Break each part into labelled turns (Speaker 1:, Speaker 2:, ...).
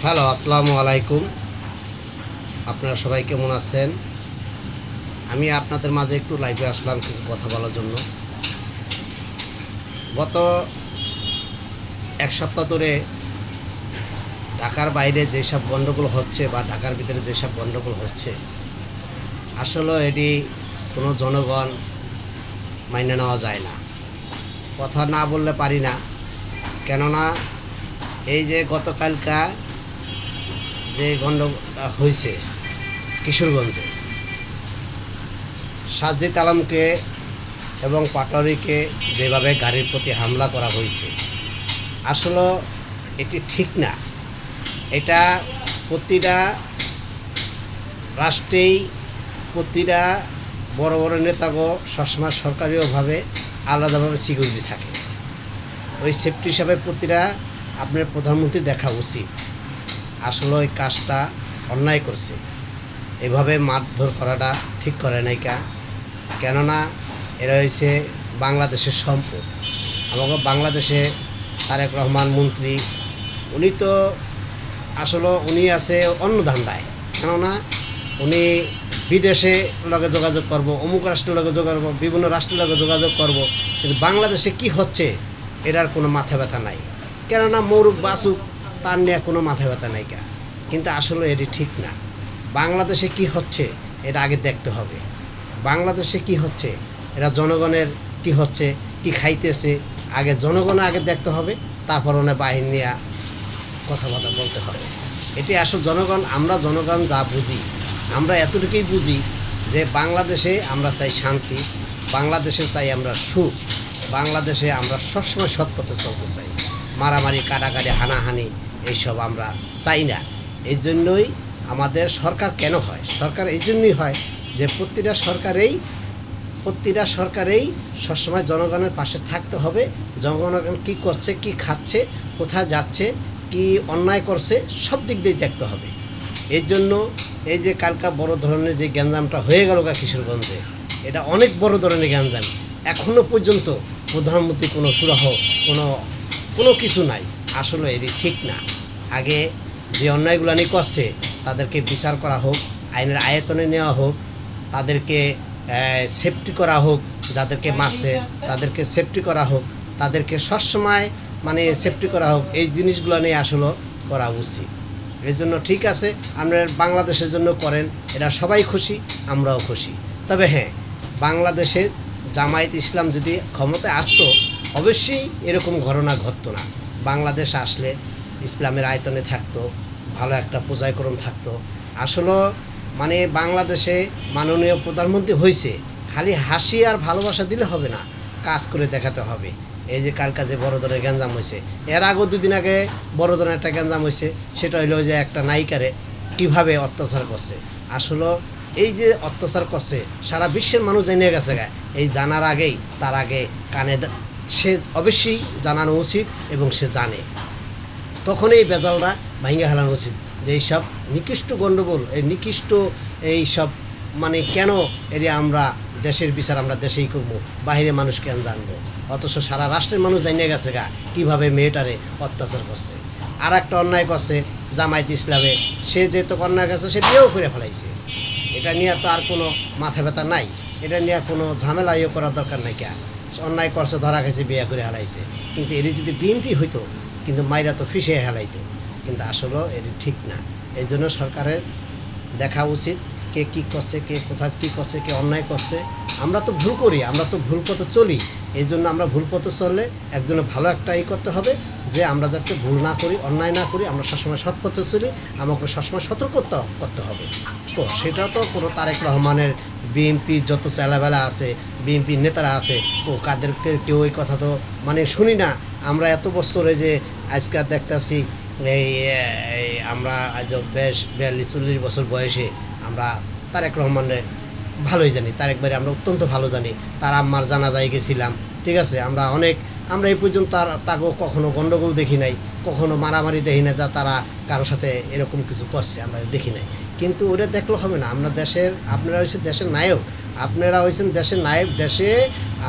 Speaker 1: Hello, আসসালামু আলাইকুম। আপনারা সবাই কেমন আছেন? আমি আপনাদের মাঝে একটু লাইভে আসলাম কিছু কথা বলার জন্য। গত এক সপ্তাহ ধরে ঢাকার বাইরে যেসব গণ্ডগোল হচ্ছে বা ঢাকার ভিতরে যেসব গণ্ডগোল হচ্ছে, আসলে এটি কোনো জনগণ মাইনে নেওয়া যায় না। কথা না বললে পারি না, কেননা এই যে গতকালকা যে গণ্ডগোলটা হয়েছে কিশোরগঞ্জে, সাজিদ আলমকে এবং পাটোয়ারিকে যেভাবে গাড়ির প্রতি হামলা করা হয়েছে, আসলে এটি ঠিক না। এটা প্রতিটা রাষ্ট্রেই প্রতিটা বড় বড় নেতাগো সবসময় সরকারিভাবে আলাদাভাবে সিকিউরিটি থাকে। ওই সেফটি হিসাবে প্রতিটা আপনার প্রধানমন্ত্রী দেখা উচিত। আসলে ওই কাজটা অন্যায় করছে, এভাবে মারধর করাটা ঠিক করে নাই কেননা এরা হয়েছে বাংলাদেশের সম্পদ। আমাকে বাংলাদেশে তারেক রহমান মন্ত্রী, উনি তো আসলে উনি আছে অন্য ধান্দায়, কেননা উনি বিদেশে লগে যোগাযোগ করব, অমুক রাষ্ট্রের লগে যোগাযোগ করব, বিভিন্ন রাষ্ট্রের লগে যোগাযোগ করব, কিন্তু বাংলাদেশে কি হচ্ছে এটার কোনো মাথা ব্যথা নাই। কেননা মরুক বাসুক তার নিয়ে কোনো মাথা ব্যথা নাই কিন্তু আসলে এটি ঠিক না। বাংলাদেশে কি হচ্ছে এটা আগে দেখতে হবে। বাংলাদেশে কি হচ্ছে, এরা জনগণের কি হচ্ছে, কি খাইতেছে, আগে জনগণের আগে দেখতে হবে, তারপর ওনে বাহিনী নিয়ে কথাবার্তা বলতে হবে। এটি আসলে আমরা জনগণ যা বুঝি, আমরা এতটুকুই বুঝি যে বাংলাদেশে আমরা চাই শান্তি, বাংলাদেশে চাই আমরা সুখ, বাংলাদেশে আমরা সবসময় সৎ পথে চলতে চাই। মারামারি, কাটাকাটি, হানাহানি এইসব আমরা চাই না। এই জন্যই আমাদের সরকার কেন হয়, সরকার এই জন্যই হয় যে প্রতিটা সরকারেই সবসময় জনগণের পাশে থাকতে হবে। জনগণ কী করছে, কি খাচ্ছে, কোথায় যাচ্ছে, কি অন্যায় করছে, সব দিক দিয়ে দেখতে হবে। এই জন্য এই যে কালকা বড় ধরনের যে গ্যাঞ্জামটা হয়ে গেল কিশোরগঞ্জে, এটা অনেক বড় ধরনের গ্যাঞ্জাম। এখনও পর্যন্ত প্রধানমন্ত্রী কোনো সুরাহ, কোনো কিছু নাই। আসলে এটি ঠিক না। আগে যে অন্যায়গুলো নিয়ে করছে তাদেরকে বিচার করা হোক, আইনের আয়তনে নেওয়া হোক, তাদেরকে সেফটি করা হোক, যাদেরকে মারছে তাদেরকে সেফটি করা হোক, তাদেরকে সবসময় সেফটি করা হোক। এই জিনিসগুলো নিয়ে আসলে করা উচিত। এই জন্য ঠিক আছে, আপনারা বাংলাদেশের জন্য করেন, এটা সবাই খুশি, আমরাও খুশি। তবে হ্যাঁ, বাংলাদেশে জামায়াত ইসলাম যদি ক্ষমতায় আসতো, অবশ্যই এরকম ঘটনা ঘটতো না। বাংলাদেশ আসলে ইসলামের আয়তনে থাকতো, ভালো একটা পর্যায়ক্রম থাকতো। আসলে বাংলাদেশে মাননীয় প্রধানমন্ত্রী হয়েছে, খালি হাসি আর ভালোবাসা দিলে হবে না, কাজ করে দেখাতে হবে। এই যে কালকা যে বড় ধরনের গ্যাঞ্জাম হয়েছে, এর আগেও দুদিন আগে বড় ধরনের একটা গ্যাঞ্জাম হয়েছে, সেটা হইলো যে একটা নায়িকারে কীভাবে অত্যাচার করছে। আসলে এই যে অত্যাচার করছে সারা বিশ্বের মানুষ জেনে গেছে এই জানার আগেই তার আগে কানে সে অবশ্যই জানানো উচিত এবং সে জানে, তখন এই বেদলটা ভাঙ্গে হেলানো উচিত যে এইসব নিকৃষ্ট গণ্ডগোল, এই নিকৃষ্ট এইসব কেন এর আমরা দেশের বিচার আমরা দেশেই করবো, বাহিরে মানুষ কেন জানবো? অথচ সারা রাষ্ট্রের মানুষ জানিয়ে গেছে কীভাবে মেয়েটারে অত্যাচার করছে। আর একটা অন্যায় করছে জামায়াত ইসলামে, সে যেহেতু অন্যায় করছে সে বিয়েও করে ফেলাইছে। এটা নিয়ে তো আর কোনো মাথা ব্যথা নাই, এটা নিয়ে কোনো ঝামেলা করার দরকার নাই। অন্যায় করছে, ধরা গেছে, বিয়ে করে হেলাইছে। কিন্তু এর যদি বিএনপি হইতো, কিন্তু মাইরা তো ফিসে হেলাইতো। কিন্তু আসলেও এটি ঠিক না। এই জন্য সরকারের দেখা উচিত কে কী করছে, কে কোথায় কী করছে, কে অন্যায় করছে। আমরা তো ভুল করি, আমরা তো ভুল পথে চলি। এই জন্য আমরা ভুল পথে চললে একজনের ভালো একটা করতে হবে যে আমরা যাতে ভুল না করি, অন্যায় না করি, আমরা সবসময় সৎ পথে চলি, আমাকে সবসময় সতর্ক করতে হবে। তো সেটা তো কোনো তারেক রহমানের বিএনপি যত চেলাবেলা আছে, বিএনপির নেতারা আছে, কাদেরকে কেউ ওই কথা তো শুনি না। আমরা এত বছরে যে আজকাল দেখতেছি এই আমরা আজ 42-40 বছর বয়সে আমরা তারেক রহমানের ভালোই জানি, তারেক ভাই আমরা অত্যন্ত ভালো জানি। তার আম্মার জানাজায় গেছিলাম, ঠিক আছে। আমরা এই পর্যন্ত তাকে কখনো গণ্ডগোল দেখি নাই, কখনো মারামারি দেখি না, যা তারা কারোর সাথে এরকম কিছু করছে আমরা দেখি নাই। কিন্তু ওটা দেখলে হবে না। আপনারা হয়েছেন দেশের নায়ক, আপনারা হয়েছেন দেশের নায়ক। দেশে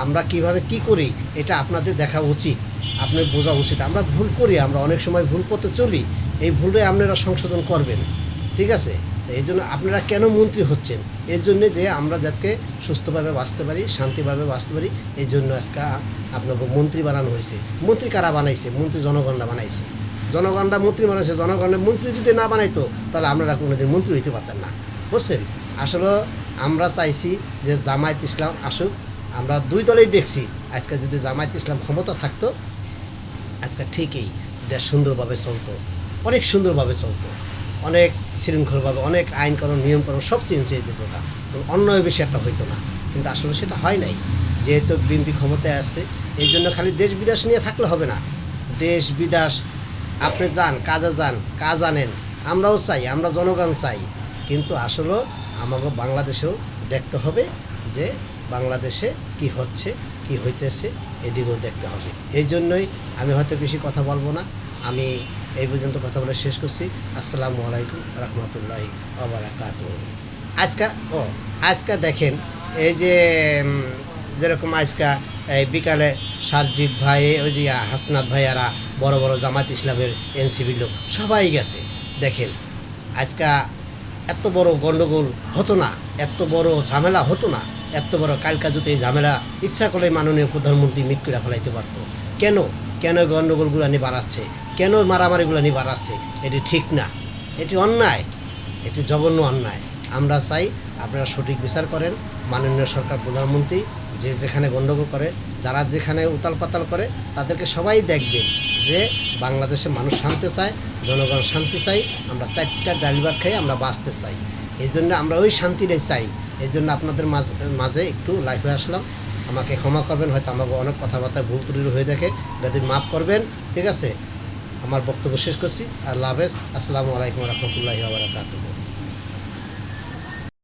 Speaker 1: আমরা কিভাবে কি করি এটা আপনাদের দেখা উচিত। আপনার বোঝা উচিত। আমরা ভুল করি, আমরা অনেক সময় ভুল পথে চলি, এই ভুলটা আপনারা সংশোধন করবেন, ঠিক আছে? তো এই জন্য আপনারা কেন মন্ত্রী হচ্ছেন? এর জন্যে যে আমরা যাতে সুস্থভাবে বাঁচতে পারি, শান্তিভাবে বাঁচতে পারি, এই জন্য আজকে আপনাকে মন্ত্রী বানানো হয়েছে। মন্ত্রী কারা বানাইছে? মন্ত্রী জনগণরা বানাইছে। জনগণরা মন্ত্রী বানাইছে। জনগণের মন্ত্রী যদি না বানাইতো তাহলে আপনারা কোনোদিন মন্ত্রী হইতে পারতেন না, বুঝছেন? আসলে আমরা চাইছি যে জামায়াত ইসলাম আসুক। আমরা দুই দলেই দেখছি, আজকে যদি জামায়াত ইসলাম ক্ষমতা থাকতো আজকে ঠিকই দেশ সুন্দরভাবে চলতো, অনেক সুন্দরভাবে চলতো, অনেক শৃঙ্খলভাবে, অনেক আইনকানুন নিয়মকানুন সব চেঞ্জ হয়ে যেত না, অন্যায় বেশি একটা হইতো না। কিন্তু আসলে সেটা হয় নাই, যেহেতু বিএনপি ক্ষমতায় আসছে। এই জন্য খালি দেশ বিদেশ নিয়ে থাকলে হবে না। দেশ বিদেশ আপনি যান, কাজে যান, কাজ আনেন, আমরাও চাই, আমরা জনগণ চাই। কিন্তু আসলে আমাকে বাংলাদেশেও দেখতে হবে যে বাংলাদেশে কি হচ্ছে, কি হইতেছে, এদিকেও দেখতে হবে। এই জন্যই আমি হয়তো বেশি কথা বলবো না, আমি এই পর্যন্ত কথা বলে শেষ করছি। আসসালামু আলাইকুম রহমতুল্লাহি ওয়া বারাকাতুহু। আজকে দেখেন এই যে যেরকম আজকে এই বিকালে সারজিৎ ভাই, ওই যে হাসনাত ভাইয়ারা, বড় বড় জামাত ইসলামের এনসিবি লোক সবাই গেছে। দেখেন আজকে এত বড় গণ্ডগোল হতো না, এত বড় ঝামেলা হতো না, এত বড় কালকা যদি এই ঝামেলা ইচ্ছা করলে মাননীয় প্রধানমন্ত্রী মিট করে ফেলাইতে পারতো। কেন কেন গণ্ডগোলগুলো নিয়ে বাড়াচ্ছে, কেন মারামারিগুলো নিয়ে বাড়াচ্ছে? এটি ঠিক না, এটি অন্যায়, এটি জঘন্য অন্যায়। আমরা চাই আপনারা সঠিক বিচার করেন। মাননীয় সরকার, প্রধানমন্ত্রী যে যেখানে গণ্ডগোল করে, যারা যেখানে উতাল পাতাল করে, তাদেরকে সবাই দেখবেন যে বাংলাদেশে মানুষ শান্তি চায়, জনগণ শান্তি চাই, আমরা চারটা ডাল ভাত খাই, আমরা বাঁচতে চাই। এই জন্য আমরা ওই শান্তিটাই চাই। এই জন্য আপনাদের মাঝে একটু লাইভে আসলাম। আমাকে ক্ষমা করবেন, হয়তো আমাকে অনেক কথাবার্তা ভুল ত্রুটি হয়ে থাকে, যদি মাফ করবেন, ঠিক আছে? আমার বক্তব্য শেষ করছি। আল্লাহ হাফেজ। আসসালামু আলাইকুম রহমতুল্লাহি ওয়া বারাকাতুহু।